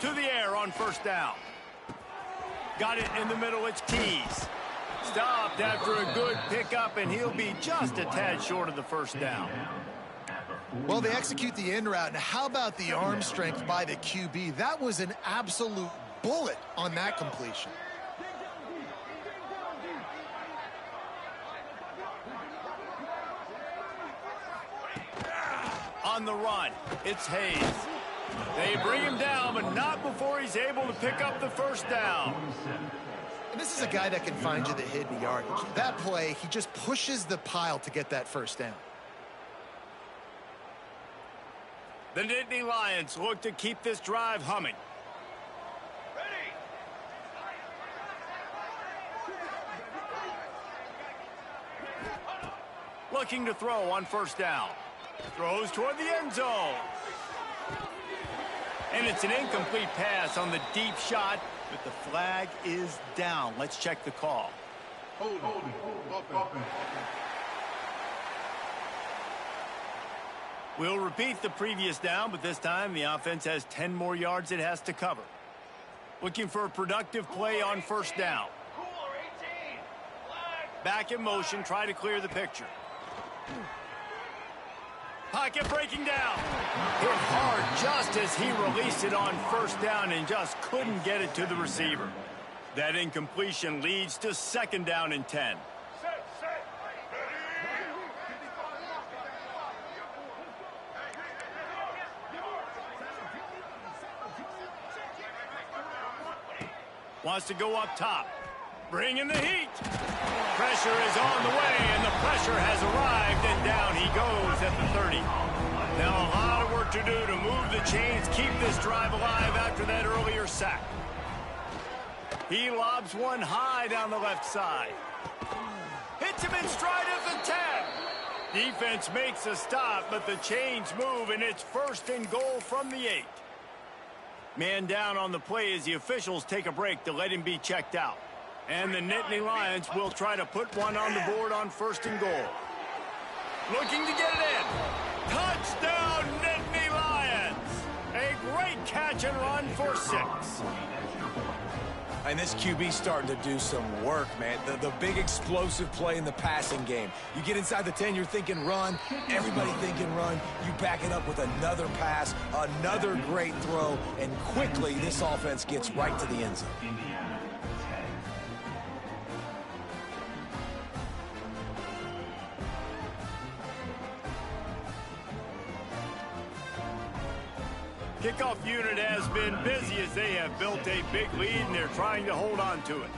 Speaker 1: To the air on 1st down. Got it in the middle. It's Keys. Stopped after a good pickup, and he'll be just a tad short of the 1st down.
Speaker 3: Well, they execute the in route. Now, how about the arm strength by the QB? That was an absolute bullet on that completion.
Speaker 1: On the run, it's Hayes. They bring him down, but not before he's able to pick up the 1st down.
Speaker 3: And this is a guy that can find you the hidden yardage. That play, he just pushes the pile to get that 1st down.
Speaker 1: The Nittany Lions look to keep this drive humming. Looking to throw on 1st down. Throws toward the end zone. And it's an incomplete pass on the deep shot, but the flag is down. Let's check the call.
Speaker 6: Hold.
Speaker 1: We'll repeat the previous down, but this time the offense has 10 more yards it has to cover. Looking for a productive play on 1st down. Back in motion, try to clear the picture. Pocket breaking down. Hit hard just as he released it on 1st down and just couldn't get it to the receiver. That incompletion leads to 2nd down and 10. Wants to go up top. Bringing the heat. Pressure is on the way, and the pressure has arrived, and down he goes at the 30. Now a lot of work to do to move the chains, keep this drive alive after that earlier sack. He lobs one high down the left side. Hits him in stride at the 10. Defense makes a stop, but the chains move, and it's 1st and goal from the 8. Man down on the play as the officials take a break to let him be checked out. And the Nittany Lions will try to put one on the board on 1st and goal. Looking to get it in. Touchdown, Nittany Lions! A great catch and run for 6.
Speaker 2: And this QB's starting to do some work, man. The big explosive play in the passing game. You get inside the 10, you're thinking run. Everybody thinking run. You back it up with another pass, another great throw, and quickly this offense gets right to the end zone.
Speaker 1: Kickoff unit has been busy as they have built a big lead, and they're trying to hold on to it.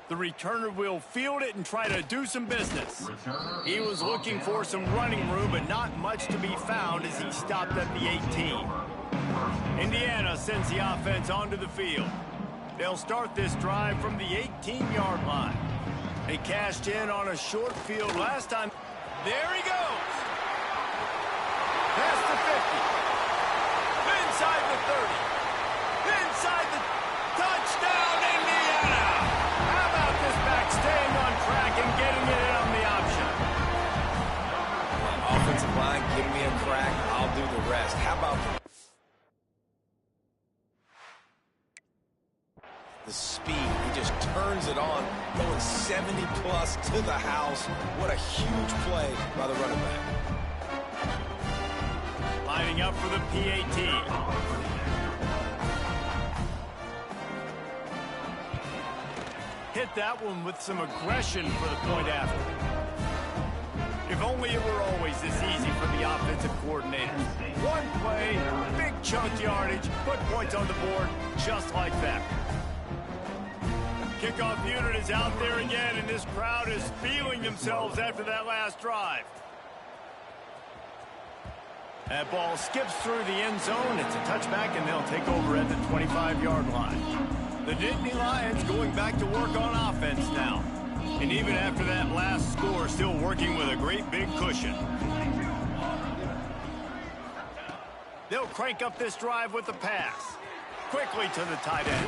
Speaker 1: The returner will field it and try to do some business. He was looking for some running room, but not much to be found as he stopped at the 18. Indiana sends the offense onto the field. They'll start this drive from the 18-yard line. They cashed in on a short field last time. There he goes. Past the 50. Inside the 30. Inside the touchdown, Indiana. How about this back staying on track and getting it in on the option?
Speaker 5: Offensive line, give me a crack. I'll do the rest. How about the speed? He just turns it on, going 70-plus to the house. What a huge play by the running back.
Speaker 1: Lining up for the PAT. Hit that one with some aggression for the point after. If only it were always this easy for the offensive coordinators. One play, big chunk yardage, put points on the board just like that. Kickoff unit is out there again, and this crowd is feeling themselves after that last drive. That ball skips through the end zone. It's a touchback, and they'll take over at the 25-yard line. The Nittany Lions going back to work on offense now. And even after that last score, still working with a great big cushion. They'll crank up this drive with the pass. Quickly to the tight end.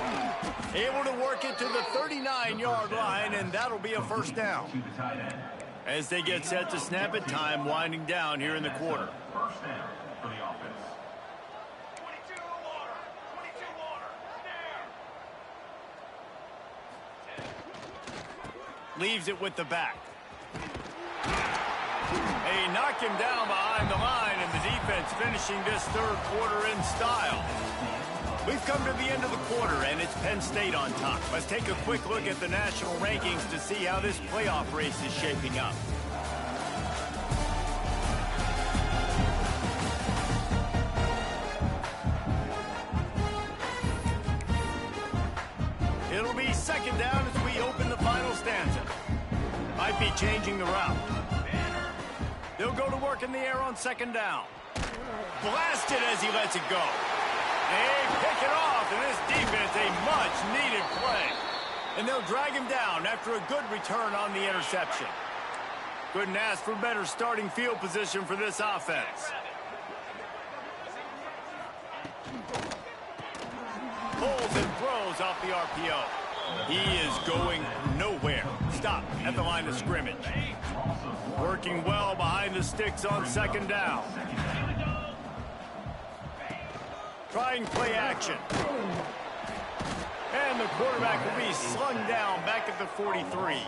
Speaker 1: Able to work it to the 39-yard line, and that'll be a first down. As they get set to snap it, time winding down here in the quarter.
Speaker 6: First down for the offense.
Speaker 1: Leaves it with the back. They knock him down behind the line, and the defense finishing this third quarter in style. We've come to the end of the quarter, and it's Penn State on top. Let's take a quick look at the national rankings to see how this playoff race is shaping up. It'll be second down as we open the final stanza. Might be changing the route. They'll go to work in the air on second down. Blasted as he lets it go. They pick it off, and this defense, a much-needed play. And they'll drag him down after a good return on the interception. Couldn't ask for better starting field position for this offense. Pulls and throws off the RPO. He is going nowhere. Stop at the line of scrimmage. Working well behind the sticks on second down. Trying play action. And the quarterback will be slung down back at the 43.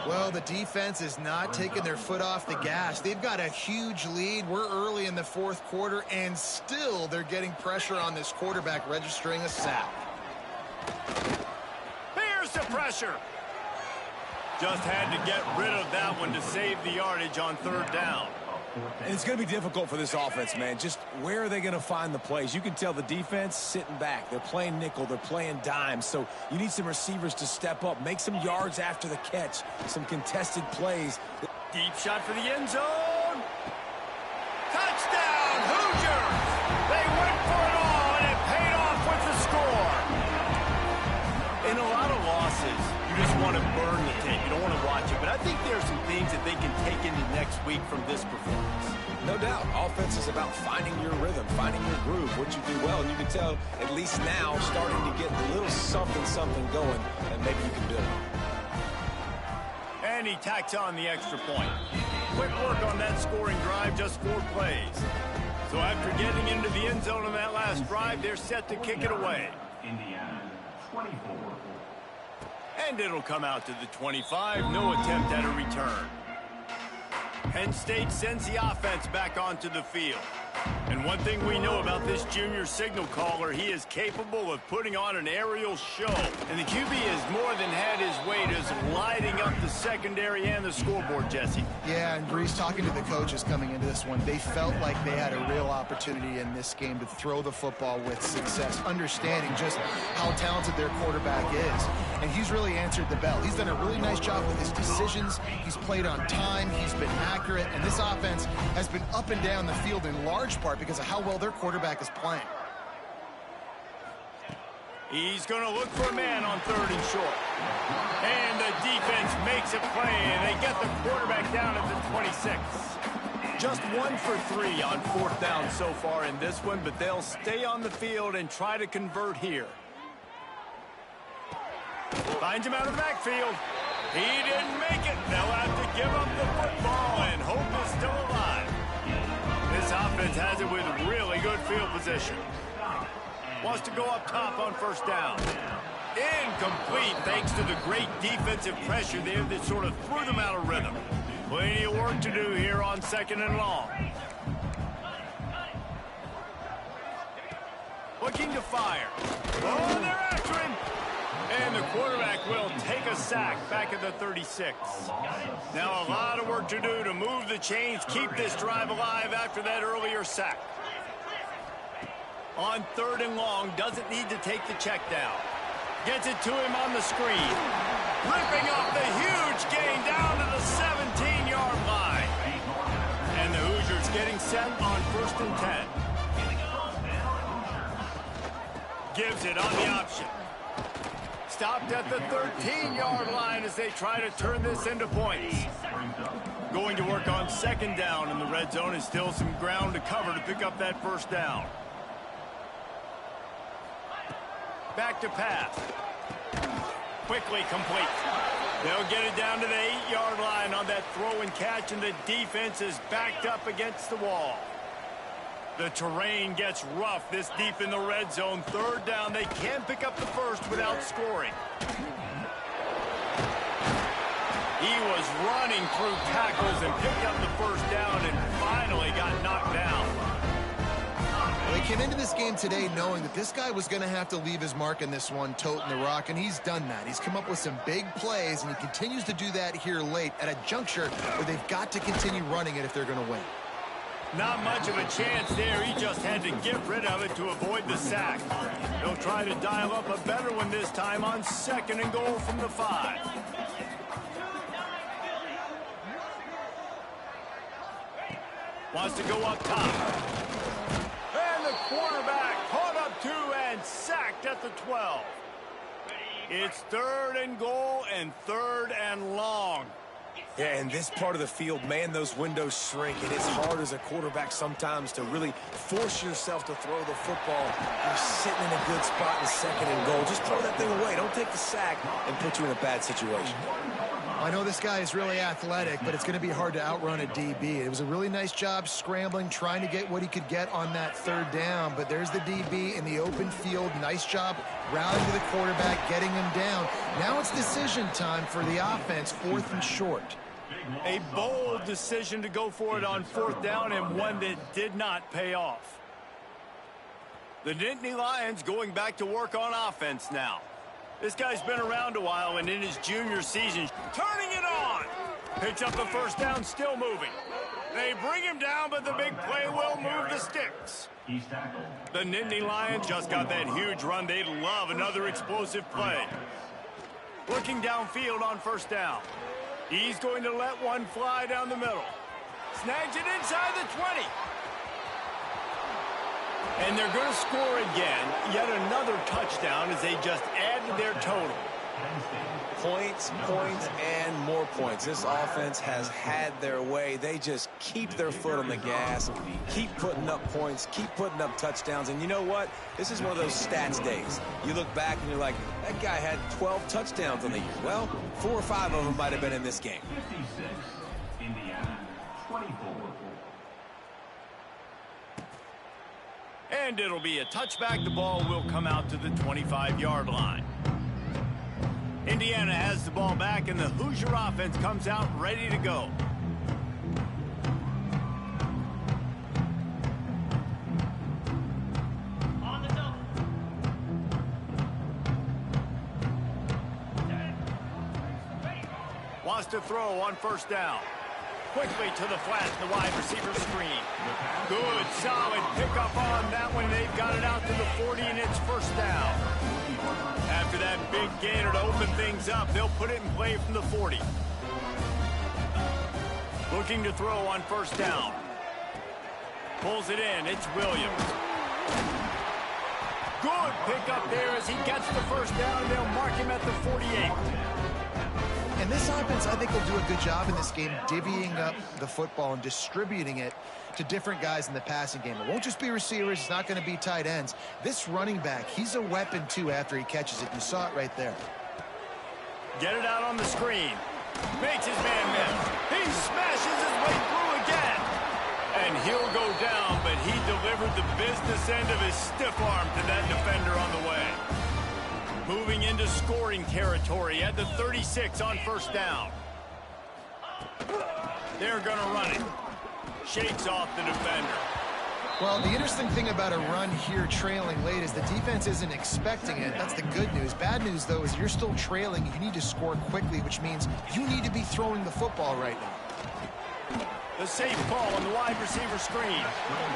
Speaker 3: Well, the defense is not taking their foot off the gas. They've got a huge lead. We're early in the fourth quarter, and still they're getting pressure on this quarterback, registering a sack.
Speaker 1: Here's the pressure. Just had to get rid of that one to save the yardage on third down.
Speaker 2: And it's going to be difficult for this offense, man. Just where are they going to find the plays? You can tell the defense sitting back. They're playing nickel. They're playing dime. So you need some receivers to step up, make some yards after the catch, some contested plays.
Speaker 1: Deep shot for the end zone. Touchdown, Hoosiers! They went for it all, and it paid off with the score. In a lot of losses, you just want to burn the tape. You don't want to watch it. But I think there are some things that they can take into next week from this performance.
Speaker 5: No doubt. Offense is about finding your rhythm, finding your groove, what you do well. And you can tell, at least now, starting to get a little something going, and maybe you can build it.
Speaker 1: And he tacks on the extra point. Quick work on that scoring drive, just 4 plays. So after getting into the end zone on that last drive, they're set to kick it away.
Speaker 6: Indiana, 24.
Speaker 1: And it'll come out to the 25. No attempt at a return. Penn State sends the offense back onto the field. And one thing we know about this junior signal caller, he is capable of putting on an aerial show. And the QB has more than had his way just lighting up the secondary and the scoreboard, Jesse.
Speaker 3: Yeah, and Brees, talking to the coaches coming into this one, they felt like they had a real opportunity in this game to throw the football with success, understanding just how talented their quarterback is. and he's really answered the bell. He's done a really nice job with his decisions. He's played on time. He's been accurate, and this offense has been up and down the field in large part because of how well their quarterback is playing.
Speaker 1: He's going to look for a man on 3rd and short. And the defense makes a play, and they get the quarterback down at the 26. Just 1 for 3 on 4th down so far in this one, but they'll stay on the field and try to convert here. Finds him out of the backfield. He didn't make it. They'll have to give up the football, and hope is still alive. This offense has it with really good field position. Wants to go up top on 1st down. Incomplete thanks to the great defensive pressure there that sort of threw them out of rhythm. Plenty of work to do here on 2nd and long. Looking to fire. Oh, they're after him. And the quarterback will take a sack back at the 36. Now a lot of work to do to move the chains, keep this drive alive after that earlier sack. On 3rd and long, doesn't need to take the check down. Gets it to him on the screen. Ripping off the huge gain down to the 17-yard line. And the Hoosiers getting set on 1st and 10. Gives it on the option. Stopped at the 13-yard line as they try to turn this into points. Going to work on 2nd down, and the red zone is still some ground to cover to pick up that 1st down. Back to pass. Quickly complete. They'll get it down to the 8-yard line on that throw and catch, and the defense is backed up against the wall. The terrain gets rough this deep in the red zone. 3rd down. They can't pick up the 1st without scoring. He was running through tackles and picked up the 1st down and finally got knocked down.
Speaker 3: They came into this game today knowing that this guy was going to have to leave his mark in this one, toting the rock, and he's done that. He's come up with some big plays, and he continues to do that here late at a juncture where they've got to continue running it if they're going to win.
Speaker 1: Not much of a chance there. He just had to get rid of it to avoid the sack. They'll try to dial up a better one this time on 2nd and goal from the 5. Wants to go up top. And the quarterback caught up 2 and sacked at the 12. It's 3rd and goal and 3rd and long.
Speaker 5: Yeah, in this part of the field, man, those windows shrink. It is hard as a quarterback sometimes to really force yourself to throw the football. You're sitting in a good spot in 2nd and goal. Just throw that thing away. Don't take the sack and put you in a bad situation.
Speaker 3: I know this guy is really athletic, but it's going to be hard to outrun a DB. It was a really nice job scrambling, trying to get what he could get on that 3rd down, but there's the DB in the open field. Nice job rallying to the quarterback, getting him down. Now it's decision time for the offense, 4th and short.
Speaker 1: A bold decision to go for it on 4th down, and one that did not pay off. The Nittany Lions going back to work on offense now. This guy's been around a while, and in his junior season, turning it on. Picks up the 1st down, still moving. They bring him down, but the big play will move the sticks. The Nittany Lions just got that huge run. They'd love another explosive play. Looking downfield on 1st down. He's going to let one fly down the middle. Snags it inside the 20. And they're going to score again. Yet another touchdown as they just add to their total.
Speaker 5: Points, points, and more points. This offense has had their way. They just keep their foot on the gas, keep putting up points, keep putting up touchdowns. And you know what? This is one of those stats days. You look back and you're like, that guy had 12 touchdowns on the year. Well, 4 or 5 of them might have been in this game.
Speaker 6: 56, Indiana, 24.
Speaker 1: And it'll be a touchback. The ball will come out to the 25-yard line. Indiana has the ball back, and the Hoosier offense comes out ready to go.
Speaker 7: On the double.
Speaker 1: Wants to throw on 1st down. Quickly to the flat, the wide receiver screen. Good, solid pickup on that one. They've got it out to the 40, and it's 1st down. After that Big gainer to open things up. They'll put it in play from the 40. Looking to throw on first down. Pulls it in. It's Williams. Good pick up there as he gets the first down. They'll mark him at the 48.
Speaker 3: And this offense, I think, will do a good job in this game divvying up the football and distributing it to different guys in the passing game. It won't just be receivers. It's not going to be tight ends. This running back, he's a weapon, too, after he catches it. You saw it right there.
Speaker 1: Get it out on the screen. Makes his man miss. He smashes his way through again. And he'll go down, but he delivered the business end of his stiff arm to that defender on the way. Moving into scoring territory at the 36 on first down. They're going to run it. Shakes off the defender.
Speaker 3: Well, the interesting thing about a run here trailing late is the defense isn't expecting it. That's the good news. Bad news, though, is you're still trailing. You need to score quickly, which means you need to be throwing the football right now.
Speaker 1: The safe call on the wide receiver screen.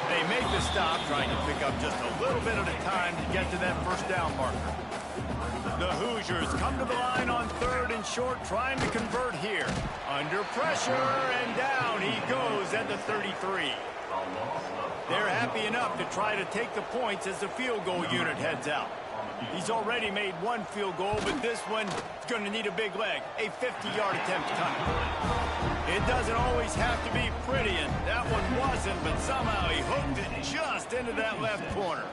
Speaker 1: They make the stop, trying to pick up just a little bit at a time to get to that first down marker. The Hoosiers come to the line on third and short, trying to convert here. Under pressure, and down he goes at the 33. They're happy enough to try to take the points as the field goal unit heads out. He's already made one field goal, but this one is going to need a big leg. A 50-yard attempt coming. It doesn't always have to be pretty, and that one wasn't, but somehow he hooked it just into that left corner.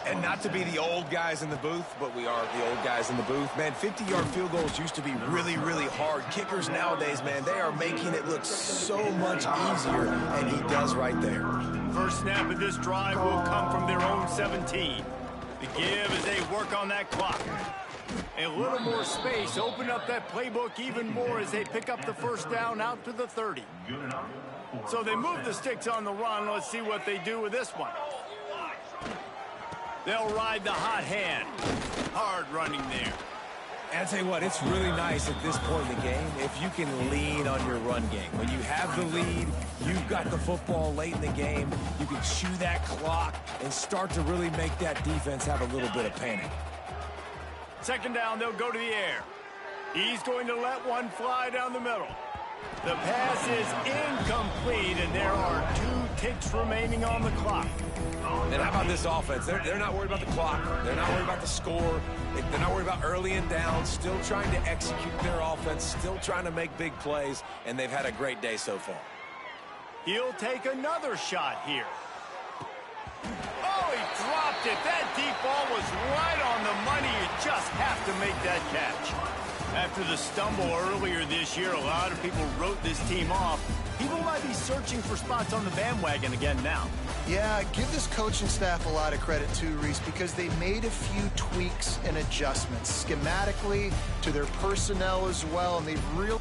Speaker 5: And not to be the old guys in the booth, but we are the old guys in the booth. Man, 50-yard field goals used to be really, really hard. Kickers nowadays, man, they are making it look so much easier, and he does right there.
Speaker 1: First snap of this drive will come from their own 17. The give as they work on that clock. A little more space, open up that playbook even more as they pick up the first down out to the 30. So they move the sticks on the run. Let's see what they do with this one. They'll ride the hot hand. Hard running there.
Speaker 5: And I tell you what, it's really nice at this point in the game if you can lean on your run game. When you have the lead, you've got the football late in the game, you can chew that clock and start to really make that defense have a little bit of panic.
Speaker 1: Second down, they'll go to the air. He's going to let one fly down the middle. The pass is incomplete, and there are 2 ticks remaining on the clock.
Speaker 5: And how about this offense? They're not worried about the clock. They're not worried about the score. They're not worried about early and down. Still trying to execute their offense. Still trying to make big plays. And they've had a great day so far.
Speaker 1: He'll take another shot here. Oh, he dropped it. That deep ball was right on the money. You just have to make that catch. After the stumble earlier this year, a lot of people wrote this team off. People might be searching for spots on the bandwagon again now.
Speaker 3: Yeah, give this coaching staff a lot of credit too, Reese, because they made a few tweaks and adjustments schematically to their personnel as well, and they've really